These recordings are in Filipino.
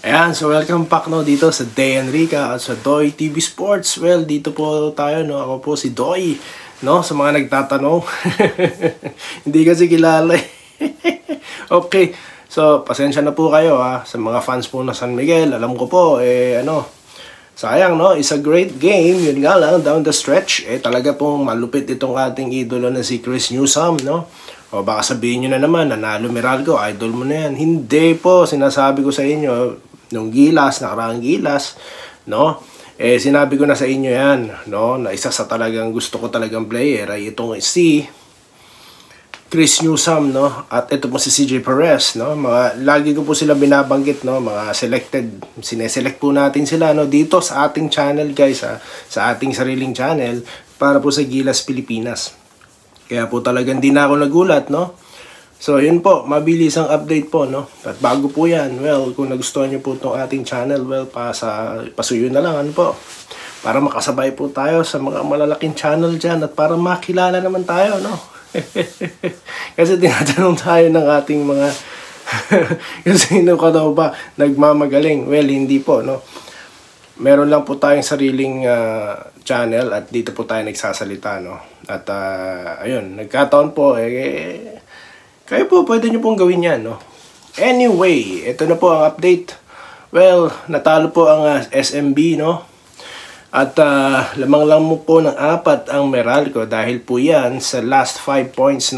Ayan, so welcome back dito sa Day Enrica at sa Doy TV Sports. Well, dito po tayo, ako po si Doy, sa mga nagtatanong. Hindi kasi kilala. Okay, so pasensya na po kayo sa mga fans po na San Miguel. Alam ko po, sayang, it's a great game. Yun nga lang, down the stretch, talaga pong malupit itong ating idolo na si Chris Newsome, O baka sabihin nyo na naman, nanalo Meralco, idol mo na yan. Hindi po, sinasabi ko sa inyo, nung nakaraang gilas, sinabi ko na sa inyo yan, na isa sa talagang gusto ko talagang player ay itong si Chris Newsome, at ito po si CJ Perez, lagi ko po sila binabanggit, mga selected, sineselect po natin sila, dito sa ating channel, guys, sa ating sariling channel, para po sa Gilas Pilipinas. Kaya po talagang di na ako nagulat, So, yun po, mabilis ang update po, At bago po yan, well, kung nagustuhan nyo po itong ating channel, well, pasuyo na lang, para makasabay po tayo sa mga malalaking channel dyan at para makilala naman tayo, Kasi tinatanong tayo ng ating mga, kasi sino ka daw ba nagmamagaling? Well, hindi po, Meron lang po tayong sariling channel at dito po tayo nagsasalita, At, ayun, nagkataon po, kayo po, pwede nyo pong gawin yan, Anyway, ito na po ang update. Well, natalo po ang SMB, At lamang lang mo po ng 4 ang Meralco dahil po yan sa last 5 points,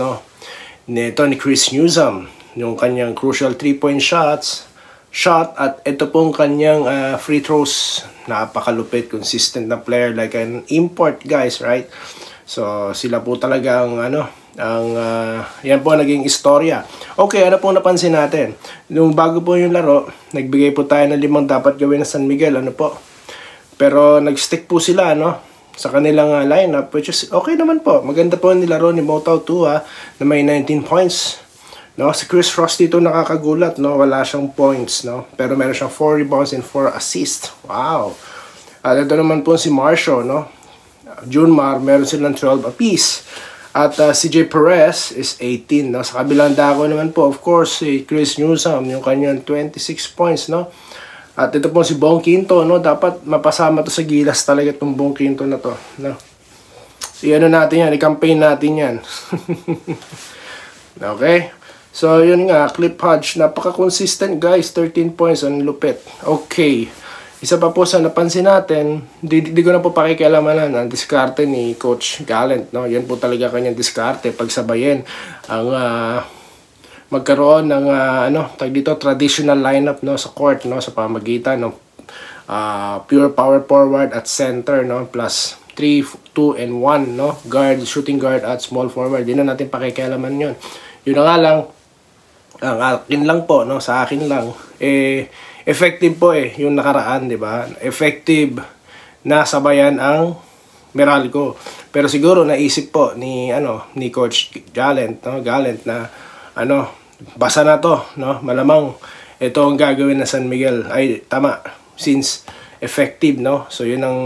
nito ni Chris Newsome. Yung kanyang crucial 3-point shot at ito pong kanyang free throws. Napakalupit, consistent na player like an import, guys, right? So, sila po talaga yan po naging istorya. Okay, ano pong napansin natin? Nung bago po yung laro, nagbigay po tayo ng 5 dapat gawin ng San Miguel, Pero nag-stick po sila, sa kanilang lineup, which is okay naman po. Maganda po ang nilaro ni Motau Tua na may 19 points. Si Chris Ross dito nakakagulat, wala siyang points, Pero meron siyang 4 rebounds and 4 assists. Wow! At ito naman po si Marcio, Junmar, meron silang 12 apiece. At CJ Perez is 18, Sa kabilang dako naman po, of course, si Chris Newsome, yung kanyang 26 points, At ito po si Bong Quinto, Dapat mapasama to sa Gilas talaga itong Bong Quinto na to, natin yan, i-campaign natin yan. Okay? So, yun nga, Clip Hodge, napaka-consistent, guys, 13 points, ang lupit. Okay. Isa pa po sa napansin natin, di ko na po pakikialamanan ang diskarte ni Coach Gallant, Yan po talaga kanyang diskarte, pagsabayin ang magkaroon ng traditional lineup sa court, sa pamagitan ng pure power forward at center, plus 3, 2 and 1, guard, shooting guard at small forward. Di na natin pakikialaman yun. Yun na nga lang, ang akin lang po, sa akin lang, effective po yung nakaraan, di ba? Effective na sabayan ang Meralco. Pero siguro naisip po ni Coach Gallant, na basa na to, malamang ito ang gagawin na San Miguel. Ay tama, since effective, So yun ang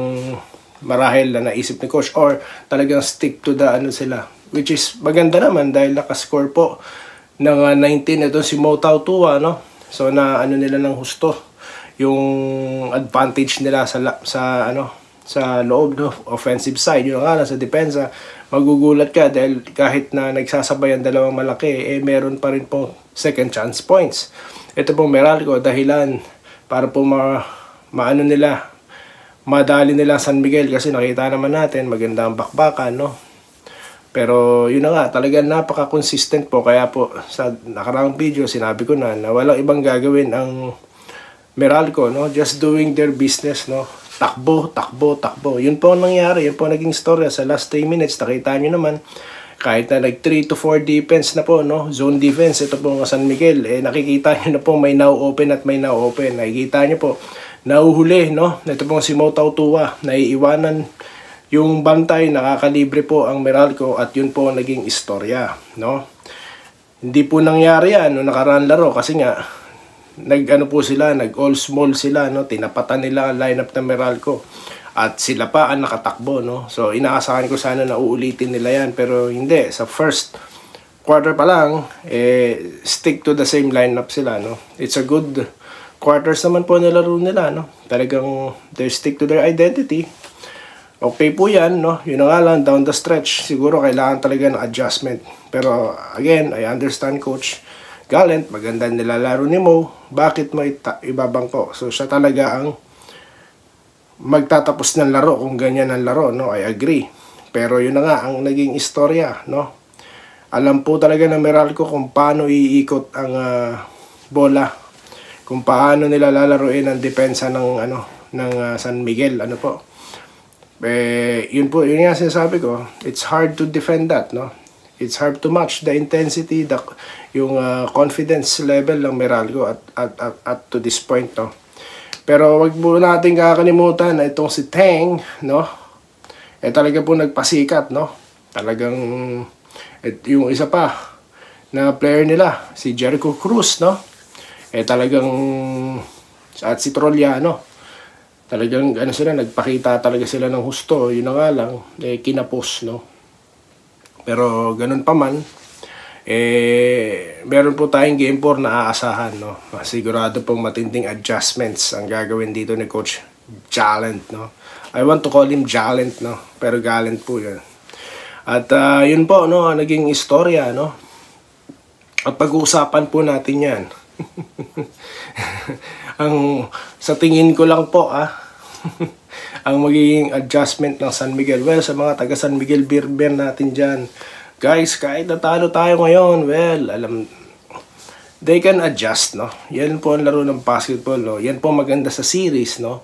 marahil na naisip ni Coach, or talagang stick to the sila, which is maganda naman dahil nakascore po ng 19 ito si Motau Tua, So na nila ng husto yung advantage nila sa loob, offensive side. Yun nga lang sa depensa, magugulat ka dahil kahit na nagsasabayan dalawang malaki, meron pa rin po second chance points. Ito pong Meralco, dahilan para po madali nila San Miguel, kasi nakita naman natin maganda ang bakbakan, Pero yun na nga, talagang napaka-consistent po. Kaya po sa nakaraang video, sinabi ko na walang ibang gagawin ang Meralco, just doing their business, takbo, takbo, takbo. Yun po ang nangyari, yun po naging storya sa last 3 minutes. Nakita nyo naman, kahit na 3 to 4 defense na po, zone defense, ito po ng San Miguel, nakikita nyo na po may now open at may now open. Nakikita nyo po, nauhuli, ito po si Motau Tua, naiiwanan yung bantay, nakakalibre po ang Meralco at yun po ang naging istorya, Hindi po nangyari yan noong nakaraan laro kasi nga nag-all small sila, tinapatan nila ang lineup ng Meralco at sila pa ang nakatakbo, So inaasahan ko sana na uulitin nila yan, pero hindi. Sa first quarter pa lang, stick to the same lineup sila, It's a good quarters naman po nilaro nila, no? Talagang they stick to their identity. Okay po yan, no? Yun na nga lang, down the stretch, siguro kailangan talaga ng adjustment. Pero again, I understand Coach Gallant, maganda nilalaro ni Mo, bakit mo ibabangko? So siya talaga ang magtatapos ng laro kung ganyan ang laro, no? I agree. Pero yun na nga ang naging istorya, no? Alam po talaga ng Meralco kung paano iikot ang bola, kung paano nila lalaruin ang depensa ng San Miguel, ano po. Yun nga sinasabi ko, it's hard to defend that, no? It's hard to match the intensity, yung confidence level ng Meralco at to this point, no? Pero wag mo natin kakalimutan na itong si Teng, no? Talaga po nagpasikat, no? Talagang yung isa pa na player nila, si Jericho Cruz, no? Talagang at si Trollano. Talagang nagpakita talaga sila ng husto. Yun na nga lang, kinapos, no? Pero ganun pa man, meron po tayong game 4 na aasahan, no? Sigurado pong matinding adjustments ang gagawin dito ni Coach Gallant, no? I want to call him Gallant, no? Pero Gallant po yun. At yun po, no? Naging istorya, no? At pag-uusapan po natin yan. Sa tingin ko lang po, ang magiging adjustment ng San Miguel. Well, sa mga taga San Miguel Beer natin dyan, guys, kahit natalo tayo ngayon, well, they can adjust, no? Yan po ang laro ng basketball, no? Yan po maganda sa series, no?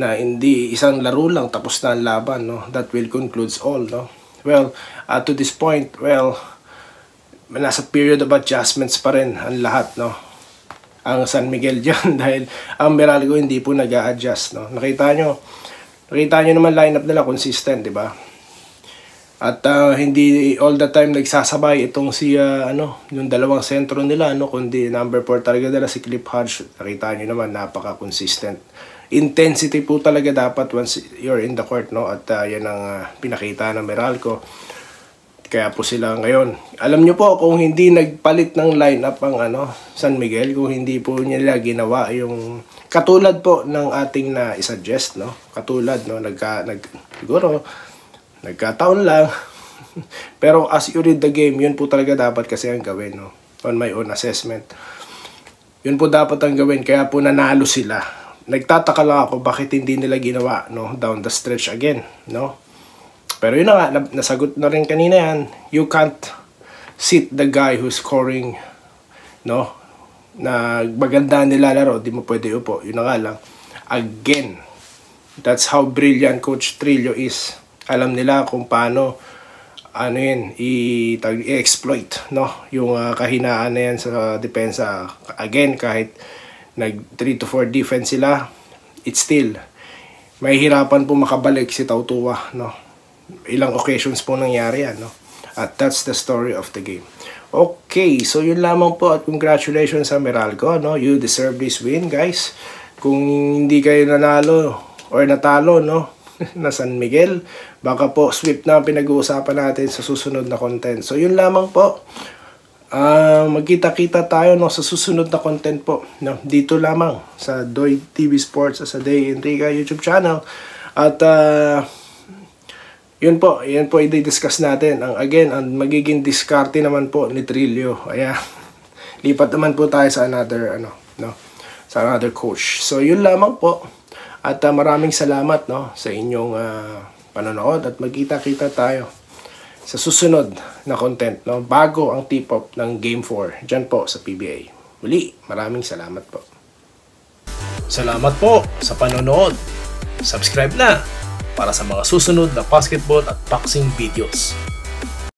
Na hindi isang laro lang tapos na ang laban, no? That will concludes all, no? Well, to this point, well, nasa period of adjustments pa rin ang lahat, no? Ang San Miguel dyan dahil ang Meralco hindi po nag-a-adjust, no? Nakita nyo naman lineup nila consistent, di ba? At hindi all the time nagsasabay itong si yung dalawang sentro nila, no? Kundi number 4 talaga nila si Cliff Hodge. Nakita nyo naman, napaka-consistent. Intensity po talaga dapat once you're in the court, no? At yan ang pinakita ng Meralco. Kaya po sila ngayon. Alam nyo po, kung hindi nagpalit ng lineup ang San Miguel, kung hindi po nila ginawa yung katulad po ng ating na isuggest, no? Katulad, no? Siguro nagkataon lang. Pero as you read the game, yun po talaga dapat kasi ang gawin, no? On my own assessment. Yun po dapat ang gawin, kaya po nanalo sila. Nagtataka lang ako bakit hindi nila ginawa, no? Down the stretch again, no? Pero yun na nga, nasagot na rin kanina yan. You can't sit the guy who's scoring, no? Na maganda nilalaro, di mo pwede upo. Yun na nga lang. Again, that's how brilliant Coach Trillo is. Alam nila kung paano i-exploit, no? Yung kahinaan na yan sa depensa. Again, kahit nag 3 to 4 defense sila, it's still mahihirapan po makabalik si Tautua, no? Ilang occasions po nangyari yan, no? At that's the story of the game. Okay, so yun lamang po at congratulations sa Meralco, no? You deserve this win, guys. Kung hindi kayo nanalo or natalo, no? na San Miguel, baka po sweep na pinag-uusapan natin sa susunod na content. So yun lamang po. Magkita-kita tayo, no, sa susunod na content po, no? Dito lamang sa Doy TV Sports sa Day Enrica YouTube channel. At yan po i-discuss natin. Ang magiging diskarte naman po ni Trillo. Ayan. Lipat naman po tayo sa another sa another coach. So yun lamang po. At maraming salamat, no, sa inyong panonood at magkita-kita tayo sa susunod na content, no, bago ang tip-off ng Game 4 dyan po sa PBA. Muli, maraming salamat po. Salamat po sa panonood. Subscribe na para sa mga susunod na basketball at boxing videos.